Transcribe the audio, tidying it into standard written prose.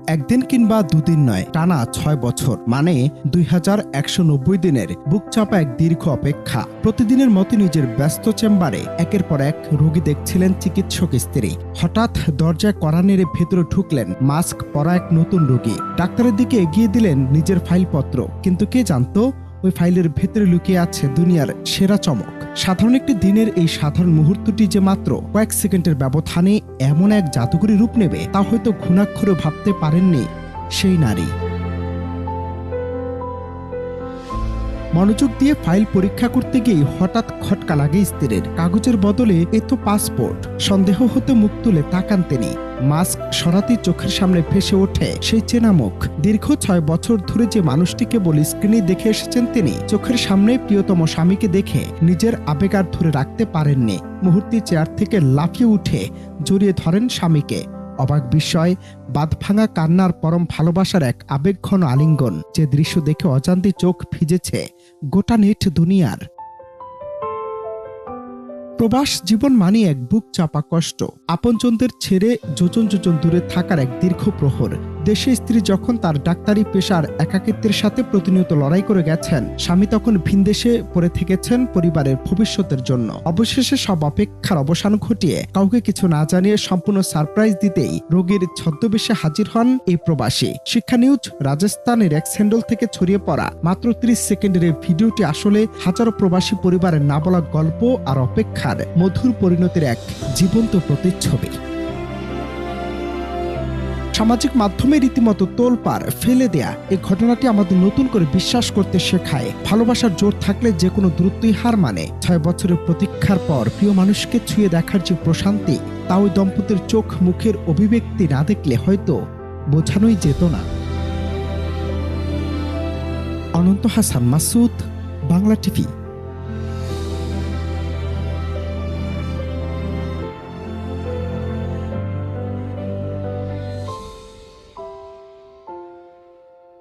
একদিন কিংবা দুদিন নয়, টানা ৬ বছর, মানে ২১৯০ দিনের বুকচাপা এক দীর্ঘ অপেক্ষা। প্রতিদিনের মতো নিজের ব্যস্ত চেম্বারে একের পর এক রোগী দেখছিলেন চিকিৎসক স্ত্রী। হঠাৎ দরজায় কড়া নেড়ে ভেতরে ঢুকলেন মাস্ক পরা এক নতুন রোগী। ডাক্তারের দিকে এগিয়ে দিলেন নিজের ফাইলপত্র, কিন্তু কে জানতো ওই ফাইলের ভেতরে লুকিয়ে আছে দুনিয়ার সেরা চমক। সাধারণ একটি দিনের এই সাধারণ মুহূর্তটি যে মাত্র কয়েক সেকেন্ডের ব্যবধানে এমন এক জাদুকরী রূপ নেবে তা হয়তো ঘুণাক্ষরে ভাবতে পারেননি সেই নারী। মনোযোগ দিয়ে ফাইল পরীক্ষা করতে গিয়ে হঠাৎ খটকা লাগে স্ত্রীর। কাগজের বদলে এ তো পাসপোর্ট। সন্দেহ হতে মুখ তুলে তাকান তিনি। মাস্ক সরাতেই চোখের সামনে ভেসে ওঠে সেই চেনা মুখ। দীর্ঘ ৬ বছর ধরে যে মানুষটিকে বলে স্ক্রিনে দেখে এসেছেন তিনি, চোখের সামনে প্রিয়তম স্বামীকে দেখে নিজের আবেগ আর ধরে রাখতে পারেননি। মুহূর্তে চেয়ার থেকে লাফিয়ে উঠে জড়িয়ে ধরেন স্বামীকে। অবাক বিস্ময়, বাঁধভাঙা কান্নার পরম ভালোবাসার এক আবেগঘন আলিঙ্গন, যে দৃশ্য দেখে অজান্তে চোখ ভিজেছে গোটা নেট দুনিয়ার। প্রবাস জীবন মানে এক বুক চাপা কষ্ট, আপনজনদের ছেড়ে যোজন যোজন দূরে থাকার এক দীর্ঘ প্রহর। দেশে স্ত্রী যখন তার ডাক্তারি পেশার একাকিত্বের সাথে প্রতিনিয়ত লড়াই করে গেছেন, স্বামী তখন ভিনদেশে পড়ে থেকেছেন পরিবারের ভবিষ্যতের জন্য। অবশেষে সব অপেক্ষার অবসান ঘটিয়ে কাউকে কিছু না জানিয়ে সম্পূর্ণ সারপ্রাইজ দিতেই রোগীর ছদ্মবেশে হাজির হন এই প্রবাসী। শিক্ষা নিউজ রাজস্থানের এক স্যান্ডল থেকে ছড়িয়ে পড়া মাত্র ৩০ সেকেন্ডের এই ভিডিওটি আসলে হাজারো প্রবাসী পরিবারের না বলা গল্প আর অপেক্ষার মধুর পরিণতির এক জীবন্ত প্রতিচ্ছবি। সামাজিক মাধ্যমে রীতিমতো তোলপাড় ফেলে দেয়া এই ঘটনাটি আমাদের নতুন করে বিশ্বাস করতে শেখায়, ভালোবাসার জোর থাকলে যে কোনো দূরত্বই হার মানে। ৬ বছরের প্রতীক্ষার পর প্রিয় মানুষকে ছুঁয়ে দেখার যে প্রশান্তি, তা ওই দম্পতির চোখ মুখের অভিব্যক্তি না দেখলে হয়তো বোঝানোই যেত না। অনন্ত হাসান মাসুদ, বাংলা টিভি।